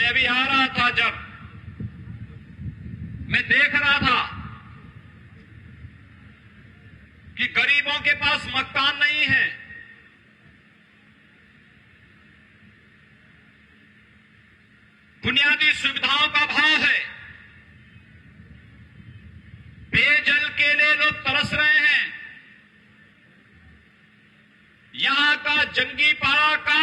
मैं अभी आ रहा था, जब मैं देख रहा था कि गरीबों के पास मकान नहीं है, बुनियादी सुविधाओं का अभाव है, पेयजल के लिए लोग तरस रहे हैं। यहां का जंगीपाड़ा का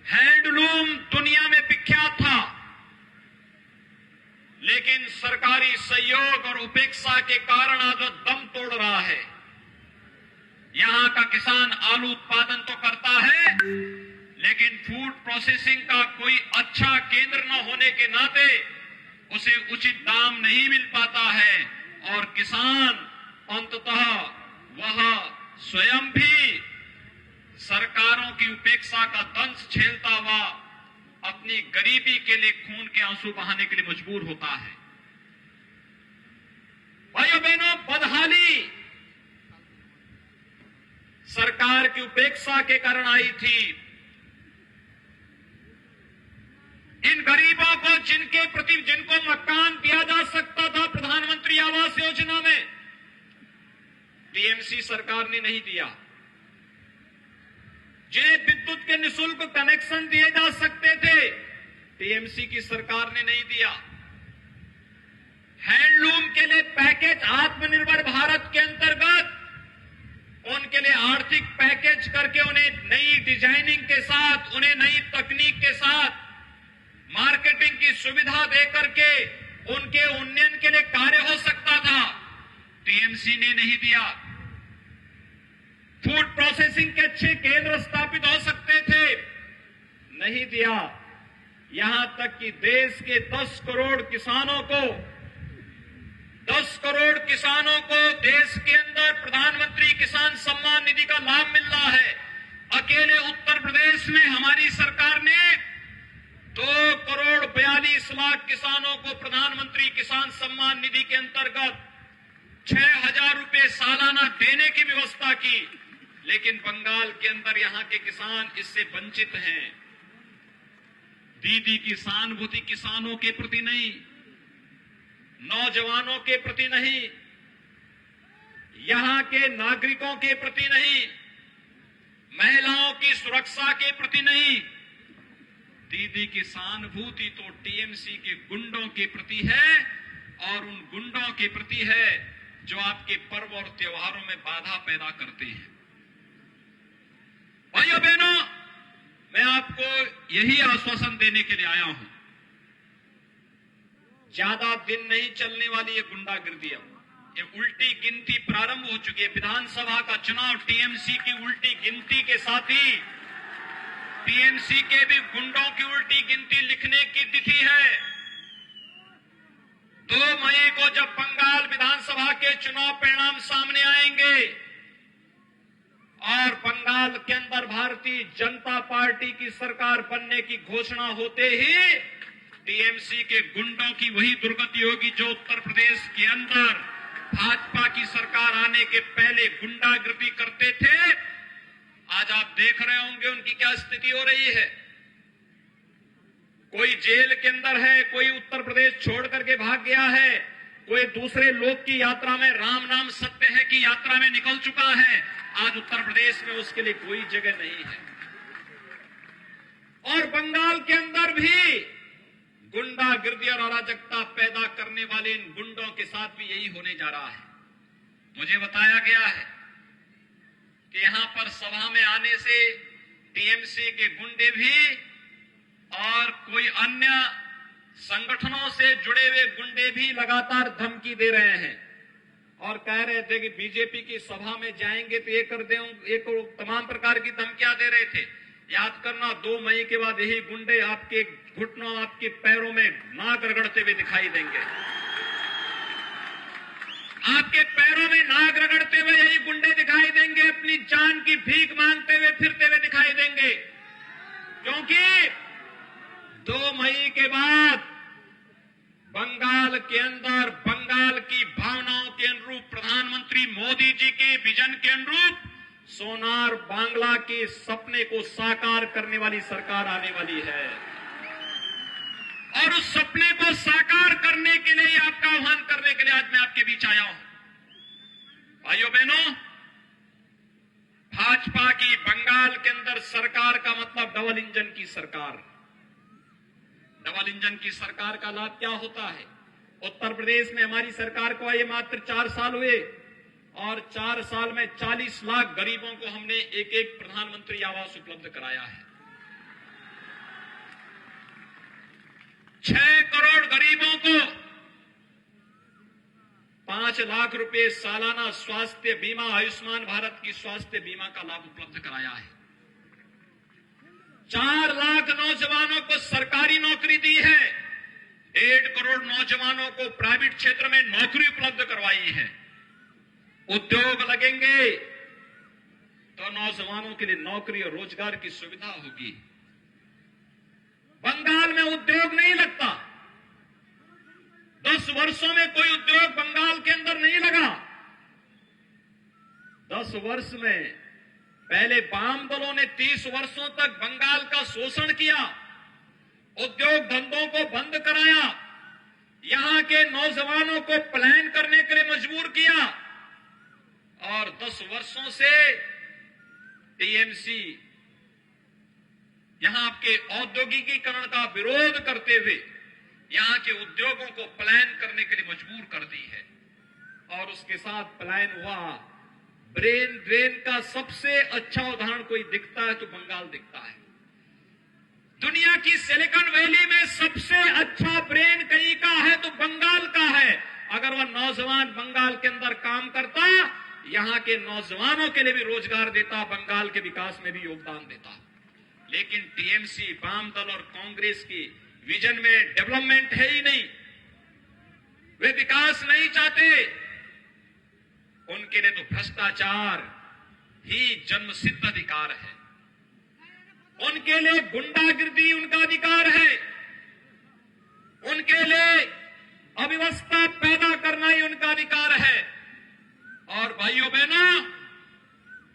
हैंडलूम दुनिया में विख्यात था, लेकिन सरकारी सहयोग और उपेक्षा के कारण आज वो दम तोड़ रहा है। यहां का किसान आलू उत्पादन तो करता है, लेकिन फूड प्रोसेसिंग का कोई अच्छा केंद्र न होने के नाते उसे उचित दाम नहीं मिल पाता है, और किसान अंततः वह स्वयं भी सरकारों की उपेक्षा का दंश झेलता हुआ अपनी गरीबी के लिए खून के आंसू बहाने के लिए मजबूर होता है। भाइयों बहनों, बदहाली सरकार की उपेक्षा के कारण आई थी। इन गरीबों को जिनको मकान दिया जा सकता था प्रधानमंत्री आवास योजना में, टीएमसी सरकार ने नहीं दिया। जिन्हें विद्युत के निःशुल्क कनेक्शन दिए जा सकते थे, टीएमसी की सरकार ने नहीं दिया। हैंडलूम के लिए पैकेज आत्मनिर्भर भारत के अंतर्गत उनके लिए आर्थिक पैकेज करके उन्हें नई डिजाइनिंग के साथ, उन्हें नई तकनीक के साथ मार्केटिंग की सुविधा देकर के उनके उन्नयन के लिए कार्य हो सकता था, टीएमसी ने नहीं दिया। फूड प्रोसेसिंग के अच्छे केंद्र स्थापित हो सकते थे, नहीं दिया। यहां तक कि देश के 10 करोड़ किसानों को देश के अंदर प्रधानमंत्री किसान सम्मान निधि का लाभ मिल रहा है। अकेले उत्तर प्रदेश में हमारी सरकार ने 2,42,00,000 किसानों को प्रधानमंत्री किसान सम्मान निधि के अंतर्गत 6,000 रुपए सालाना देने की व्यवस्था की, लेकिन बंगाल के अंदर यहां के किसान इससे वंचित हैं। दीदी की सहानुभूति किसानों के प्रति नहीं, नौजवानों के प्रति नहीं, यहां के नागरिकों के प्रति नहीं, महिलाओं की सुरक्षा के प्रति नहीं, दीदी की सहानुभूति तो टीएमसी के गुंडों के प्रति है, और उन गुंडों के प्रति है जो आपके पर्व और त्योहारों में बाधा पैदा करते हैं। भाइयों बहनों, मैं आपको यही आश्वासन देने के लिए आया हूं, ज्यादा दिन नहीं चलने वाली ये गुंडागिर्दी, ये उल्टी गिनती प्रारंभ हो चुकी है। विधानसभा का चुनाव टीएमसी की उल्टी गिनती के साथ ही टीएमसी के भी गुंडों की उल्टी गिनती लिखने की तिथि है। 2 मई को जब बंगाल विधानसभा के चुनाव परिणाम सामने आएंगे और बंगाल के अंदर भारतीय जनता पार्टी की सरकार बनने की घोषणा होते ही टीएमसी के गुंडों की वही दुर्गति होगी जो उत्तर प्रदेश के अंदर भाजपा की सरकार आने के पहले गुंडागिर्दी करते थे। आज आप देख रहे होंगे उनकी क्या स्थिति हो रही है। कोई जेल के अंदर है, कोई उत्तर प्रदेश छोड़ करके भाग गया है, कोई दूसरे लोक की यात्रा में, राम नाम सत्य है की यात्रा में निकल चुका है। आज उत्तर प्रदेश में उसके लिए कोई जगह नहीं है। और बंगाल के अंदर भी गुंडागिर्दी और अराजकता पैदा करने वाले इन गुंडों के साथ भी यही होने जा रहा है। मुझे बताया गया है कि यहां पर सभा में आने से टीएमसी के गुंडे भी और कोई अन्य संगठनों से जुड़े हुए गुंडे भी लगातार धमकी दे रहे हैं और कह रहे थे कि बीजेपी की सभा में जाएंगे तो ये कर देंगे, एक तमाम प्रकार की धमकियां दे रहे थे। याद करना, 2 मई के बाद यही गुंडे आपके घुटनों, आपके पैरों में नाक रगड़ते हुए दिखाई देंगे। आपके पैरों में नाक रगड़ते हुए यही गुंडे दिखाई देंगे, अपनी जान की भीख मांगते हुए फिरते हुए दिखाई देंगे, क्योंकि 2 मई के बाद बंगाल के अंदर बंगाल की भावनाओं के अनुरूप, प्रधानमंत्री मोदी जी के विजन के अनुरूप सोनार बांग्ला के सपने को साकार करने वाली सरकार आने वाली है और उस सपने को साकार करने के लिए, आपका आह्वान करने के लिए आज मैं आपके बीच आया हूं। भाइयों बहनों, भाजपा की बंगाल के अंदर सरकार का मतलब डबल इंजन की सरकार। डबल इंजन की सरकार का लाभ क्या होता है? उत्तर प्रदेश में हमारी सरकार को आए मात्र 4 साल हुए और 4 साल में 40 लाख गरीबों को हमने एक एक प्रधानमंत्री आवास उपलब्ध कराया है। 6 करोड़ गरीबों को 5 लाख रुपए सालाना स्वास्थ्य बीमा, आयुष्मान भारत की स्वास्थ्य बीमा का लाभ उपलब्ध कराया है। 4 लाख नौजवानों को सरकारी नौकरी दी है। 1.5 करोड़ नौजवानों को प्राइवेट क्षेत्र में नौकरी उपलब्ध करवाई है। उद्योग लगेंगे तो नौजवानों के लिए नौकरी और रोजगार की सुविधा होगी। बंगाल में उद्योग नहीं लगता। 10 वर्षों में कोई उद्योग बंगाल के अंदर नहीं लगा। 10 वर्ष में पहले वाम दलों ने 30 वर्षों तक बंगाल का शोषण किया, उद्योग धंधों को बंद कराया, यहां के नौजवानों को पलायन करने के लिए मजबूर किया और 10 वर्षों से टीएमसी यहां के औद्योगिकीकरण का विरोध करते हुए यहां के उद्योगों को पलायन करने के लिए मजबूर कर दी है। और उसके साथ पलायन हुआ। ब्रेन ड्रेन का सबसे अच्छा उदाहरण कोई दिखता है तो बंगाल दिखता है। दुनिया की सिलिकॉन वैली में सबसे अच्छा ब्रेन कहीं का है तो बंगाल का है। अगर वह नौजवान बंगाल के अंदर काम करता, यहां के नौजवानों के लिए भी रोजगार देता, बंगाल के विकास में भी योगदान देता। लेकिन टीएमसी, वाम दल और कांग्रेस की विजन में डेवलपमेंट है ही नहीं। वे विकास नहीं चाहते। उनके लिए तो भ्रष्टाचार ही जन्मसिद्ध अधिकार है। उनके लिए गुंडागिर्दी उनका अधिकार है। उनके लिए अव्यवस्था पैदा करना ही उनका अधिकार है। और भाइयों बहनों,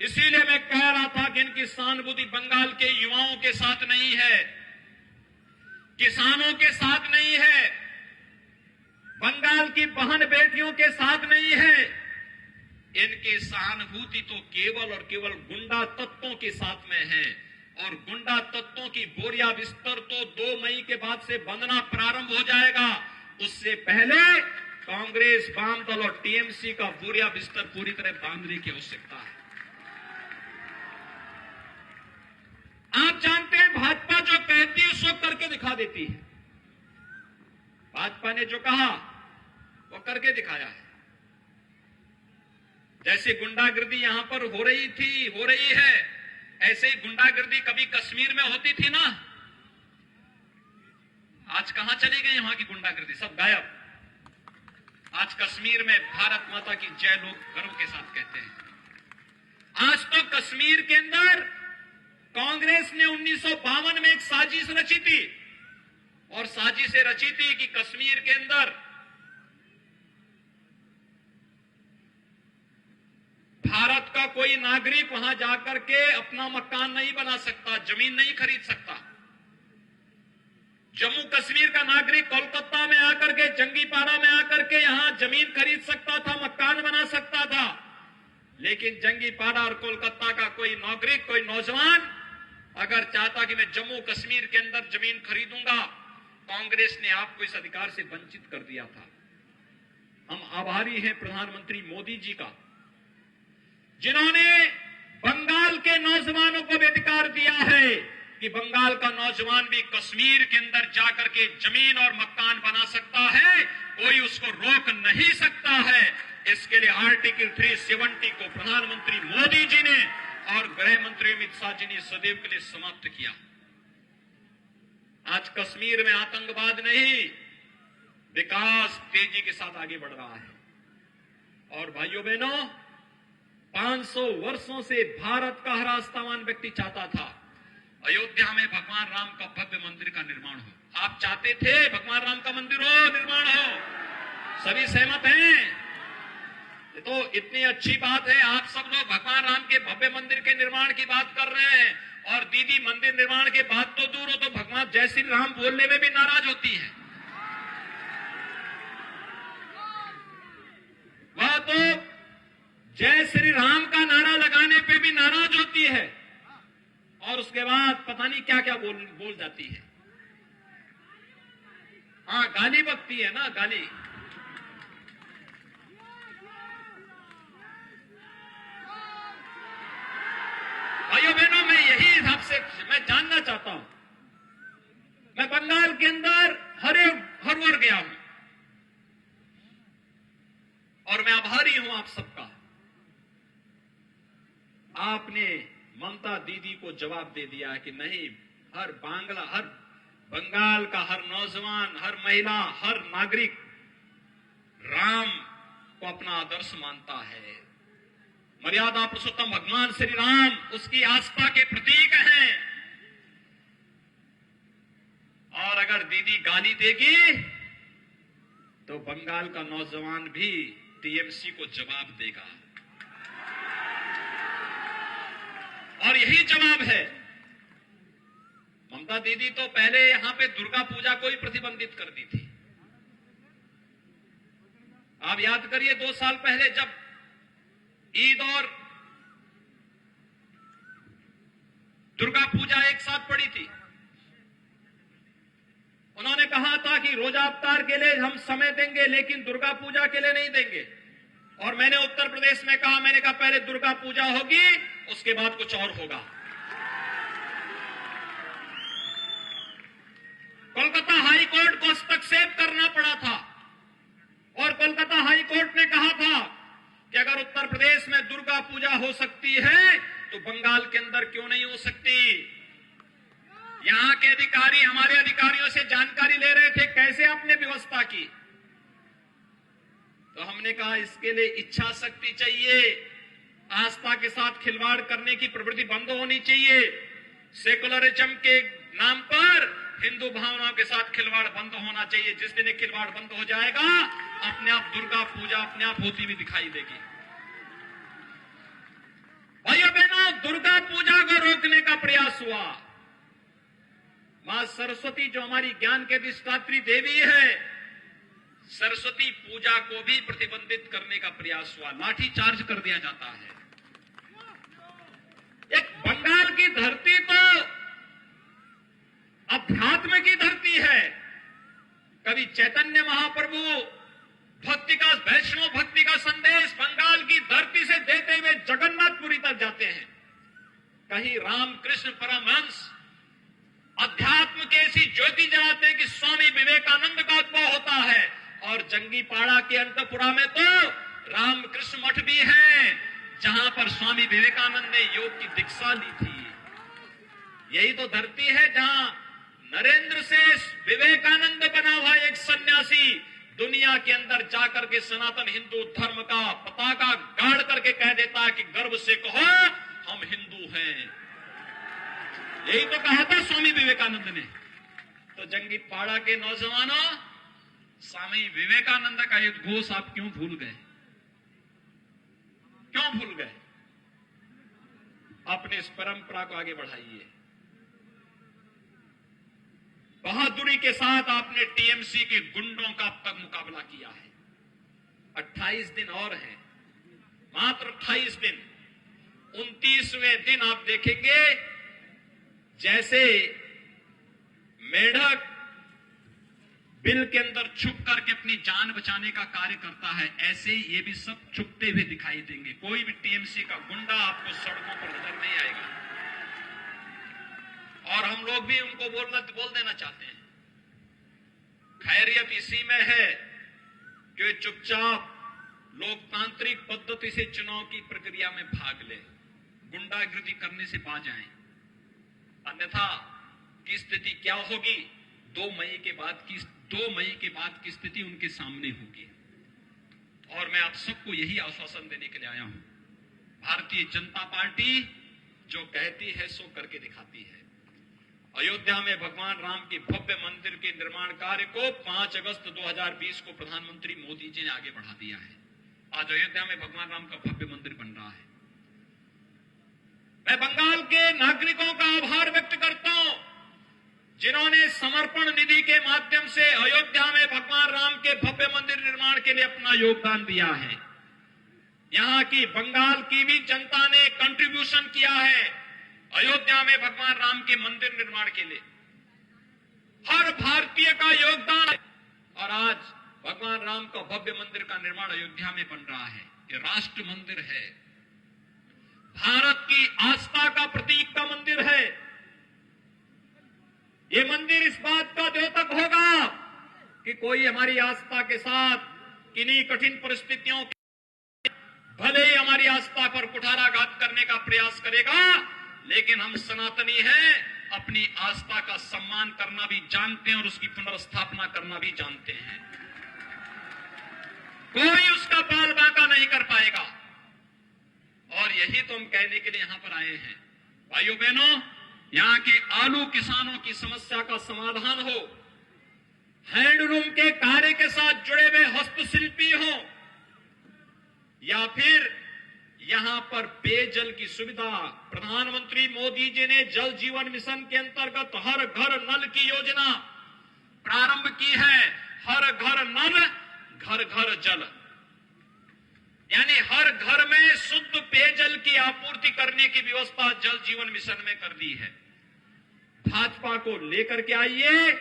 इसीलिए मैं कह रहा था कि इनकी सहानुभूति बंगाल के युवाओं के साथ नहीं है, किसानों के साथ नहीं है, बंगाल की बहन बेटियों के साथ नहीं है। इनकी सहानुभूति तो केवल और केवल गुंडा तत्वों के साथ में है। और गुंडा तत्वों की बोरिया बिस्तर तो 2 मई के बाद से बंधना प्रारंभ हो जाएगा। उससे पहले कांग्रेस, वाम दल और टीएमसी का बोरिया बिस्तर पूरी तरह बांधने की आवश्यकता है। आप जानते हैं भाजपा जो कहती है उसको करके दिखा देती है। भाजपा ने जो कहा वो करके दिखाया है। जैसे गुंडागिर्दी यहां पर हो रही थी, हो रही है, ऐसे ही गुंडागिर्दी कभी कश्मीर में होती थी ना। आज कहां चली गई वहां की गुंडागिर्दी? सब गायब। आज कश्मीर में भारत माता की जय लोग गर्व के साथ कहते हैं। आज तो कश्मीर के अंदर कांग्रेस ने 1952 में एक साजिश रची थी और साजिशें रची थी कि कश्मीर के अंदर भारत का कोई नागरिक वहां जाकर के अपना मकान नहीं बना सकता, जमीन नहीं खरीद सकता। जम्मू कश्मीर का नागरिक कोलकाता में आकर के, जंगीपाड़ा में आकर के यहां जमीन खरीद सकता था, मकान बना सकता था। लेकिन जंगीपाड़ा और कोलकाता का कोई नागरिक, कोई नौजवान अगर चाहता कि मैं जम्मू कश्मीर के अंदर जमीन खरीदूंगा, कांग्रेस ने आपको इस अधिकार से वंचित कर दिया था। हम आभारी हैं प्रधानमंत्री मोदी जी का, जिन्होंने बंगाल के नौजवानों को भी अधिकार दिया है कि बंगाल का नौजवान भी कश्मीर के अंदर जाकर के जमीन और मकान बना सकता है, कोई उसको रोक नहीं सकता है। इसके लिए आर्टिकल 370 को प्रधानमंत्री मोदी जी ने और गृह मंत्री अमित शाह जी ने सदैव के लिए समाप्त किया। आज कश्मीर में आतंकवाद नहीं, विकास तेजी के साथ आगे बढ़ रहा है। और भाइयों बहनों, 500 वर्षों से भारत का हर आस्थावान व्यक्ति चाहता था अयोध्या में भगवान राम का भव्य मंदिर का निर्माण हो। आप चाहते थे भगवान राम का मंदिर हो, निर्माण हो, सभी सहमत हैं। ये तो इतनी अच्छी बात है, आप सब लोग भगवान राम के भव्य मंदिर के निर्माण की बात कर रहे हैं, और दीदी मंदिर निर्माण के बात तो दूर हो, तो भगवान जय श्री राम बोलने में भी नाराज होती है। वह तो जय श्री राम का नारा लगाने पे भी नाराज होती है, और उसके बाद पता नहीं क्या क्या बोल जाती है। हाँ, गाली बकती है ना, गाली। भाइयों बहनों, मैं यही आपसे मैं जानना चाहता हूं। मैं बंगाल के अंदर हर वर्ग गया हूं, और मैं आभारी हूं आप सबका। आपने ममता दीदी को जवाब दे दिया है कि नहीं, हर बंगाल का हर नौजवान, हर महिला, हर नागरिक राम को अपना आदर्श मानता है। मर्यादा पुरुषोत्तम भगवान श्री राम उसकी आस्था के प्रतीक हैं, और अगर दीदी गाली देगी तो बंगाल का नौजवान भी टीएमसी को जवाब देगा, और यही जवाब है। ममता दीदी तो पहले यहां पे दुर्गा पूजा को ही प्रतिबंधित कर दी थी। आप याद करिए, 2 साल पहले जब ईद और दुर्गा पूजा एक साथ पड़ी थी, उन्होंने कहा था कि रोजा अवतार के लिए हम समय देंगे, लेकिन दुर्गा पूजा के लिए नहीं देंगे। और मैंने उत्तर प्रदेश में कहा, मैंने कहा पहले दुर्गा पूजा होगी, उसके बाद कुछ और होगा। कोलकाता हाई कोर्ट को हस्तक्षेप करना पड़ा था, और कोलकाता हाई कोर्ट ने कहा था कि अगर उत्तर प्रदेश में दुर्गा पूजा हो सकती है तो बंगाल के अंदर क्यों नहीं हो सकती। यहां के अधिकारी हमारे अधिकारियों से जानकारी ले रहे थे कैसे आपने व्यवस्था की, तो हमने कहा इसके लिए इच्छा शक्ति चाहिए, आस्था के साथ खिलवाड़ करने की प्रवृत्ति बंद होनी चाहिए। सेकुलरिज्म के नाम पर हिंदू भावनाओं के साथ खिलवाड़ बंद होना चाहिए। जिस दिन खिलवाड़ बंद हो जाएगा, अपने आप दुर्गा पूजा अपने आप होती हुई दिखाई देगी। भाइयों बहनों, दुर्गा पूजा को रोकने का प्रयास हुआ। मां सरस्वती जो हमारी ज्ञान के अधिष्ठात्री देवी है, सरस्वती पूजा को भी प्रतिबंधित करने का प्रयास हुआ, लाठीचार्ज कर दिया जाता है। एक बंगाल की धरती तो अध्यात्म की धरती है। कभी चैतन्य महाप्रभु भक्ति का, वैष्णव भक्ति का संदेश बंगाल की धरती से देते हुए जगन्नाथपुरी तक जाते हैं। कहीं रामकृष्ण परमहंस अध्यात्म की ऐसी ज्योति जलाते हैं कि स्वामी विवेकानंद का उद्भव होता है, और जंगीपाड़ा के अंतपुरा में तो रामकृष्ण मठ भी है, जहां पर स्वामी विवेकानंद ने योग की दीक्षा ली थी। यही तो धरती है जहां नरेंद्र से विवेकानंद बना हुआ एक सन्यासी दुनिया के अंदर जाकर के सनातन हिंदू धर्म का पताका गाड़ करके कह देता है कि गर्व से कहो हम हिंदू हैं। यही तो कहा था स्वामी विवेकानंद ने। तो जंगीपाड़ा के नौजवानों, स्वामी विवेकानंद का ये घोष आप क्यों भूल गए? क्यों भूल गए? अपने इस परंपरा को आगे बढ़ाइए। बहादुरी के साथ आपने टीएमसी के गुंडों का अब तक मुकाबला किया है। 28 दिन और हैं, मात्र 28 दिन। 29वें दिन आप देखेंगे जैसे मेढक बिल के अंदर छुप करके अपनी जान बचाने का कार्य करता है, ऐसे ही ये भी सब छुपते हुए दिखाई देंगे। कोई भी टीएमसी का गुंडा आपको सड़कों पर नजर नहीं आएगा, और हम लोग भी उनको बोल देना चाहते हैं। खैरियत इसी में है कि चुपचाप लोकतांत्रिक पद्धति से चुनाव की प्रक्रिया में भाग ले, गुंडागिरी करने से बाज आए। अन्यथा की स्थिति क्या होगी? 2 मई के बाद की स्थिति उनके सामने होगी। और मैं आप सबको यही आश्वासन देने के लिए आया हूं। भारतीय जनता पार्टी जो कहती है सो करके दिखाती है। अयोध्या में भगवान राम के भव्य मंदिर के निर्माण कार्य को 5 अगस्त 2020 को प्रधानमंत्री मोदी जी ने आगे बढ़ा दिया है। आज अयोध्या में भगवान राम का भव्य मंदिर बन रहा है। मैं बंगाल के नागरिकों का आभार व्यक्त करता हूं, जिन्होंने समर्पण निधि के माध्यम से अयोध्या में भगवान राम के भव्य मंदिर निर्माण के लिए अपना योगदान दिया है। यहां की बंगाल की भी जनता ने कंट्रीब्यूशन किया है अयोध्या में भगवान राम के मंदिर निर्माण के लिए। हर भारतीय का योगदान है और आज भगवान राम का भव्य मंदिर का निर्माण अयोध्या में बन रहा है। ये राष्ट्र मंदिर है, भारत की आस्था का प्रतीक का मंदिर है। ये मंदिर इस बात का द्योतक होगा कि कोई हमारी आस्था के साथ किन्हीं कठिन परिस्थितियों भले ही हमारी आस्था पर कुठाराघात करने का प्रयास करेगा, लेकिन हम सनातनी हैं, अपनी आस्था का सम्मान करना भी जानते हैं और उसकी पुनर्स्थापना करना भी जानते हैं। कोई उसका बाल बांका नहीं कर पाएगा। और यही तो हम कहने के लिए यहां पर आए हैं। भाइयों बहनों, यहां के आलू किसानों की समस्या का समाधान हो, हैंडलूम के कार्य के साथ जुड़े हुए हस्तशिल्पी हो, या फिर यहां पर पेयजल की सुविधा, प्रधानमंत्री मोदी जी ने जल जीवन मिशन के अंतर्गत हर घर नल की योजना प्रारंभ की है। हर घर नल, घर घर जल, यानी हर घर में शुद्ध पेयजल की आपूर्ति करने की व्यवस्था जल जीवन मिशन में कर दी है। भाजपा को लेकर के आइए,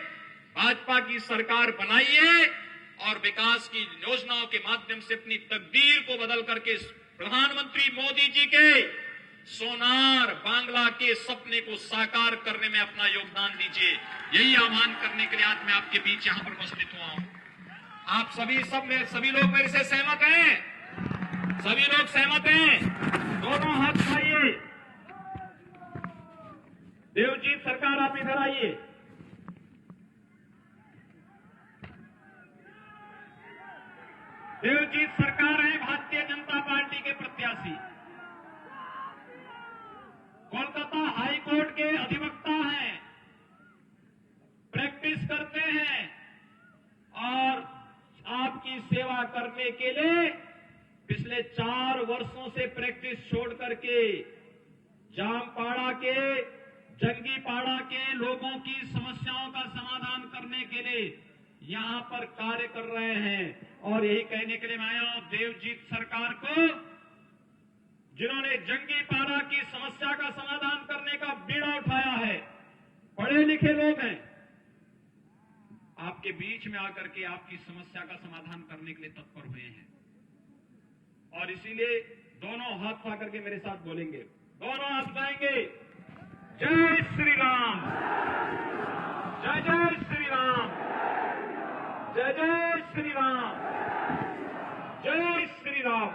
भाजपा की सरकार बनाइए और विकास की योजनाओं के माध्यम से अपनी तकदीर को बदल करके प्रधानमंत्री मोदी जी के सोनार बांग्ला के सपने को साकार करने में अपना योगदान दीजिए। यही आह्वान करने के लिए आज मैं आपके बीच यहां पर उपस्थित हुआ हूं। आप सभी लोग मेरे से सहमत हैं? सभी लोग सहमत हैं? दोनों हाथ उठाइए। देवजीत सरकार आप इधर आइए। देवजीत सरकार है भारतीय जनता पार्टी के प्रत्याशी, कोलकाता हाई कोर्ट के अधिवक्ता हैं, प्रैक्टिस करते हैं और आपकी सेवा करने के लिए पिछले 4 वर्षों से प्रैक्टिस छोड़ करके जामपाड़ा के, जंगीपाड़ा के लोगों की समस्याओं का समाधान करने के लिए यहां पर कार्य कर रहे हैं। और यही कहने के लिए मैं आया हूं देवजीत सरकार को, जिन्होंने जंगीपाड़ा की समस्या का समाधान करने का बीड़ा उठाया है। पढ़े लिखे लोग हैं, आपके बीच में आकर के आपकी समस्या का समाधान करने के लिए तत्पर हुए हैं। और इसीलिए दोनों हाथ उठा करके मेरे साथ बोलेंगे, दोनों हाथ उठाएंगे। जय श्री राम, जय जय श्री राम, जय जय श्री राम, जय श्री राम।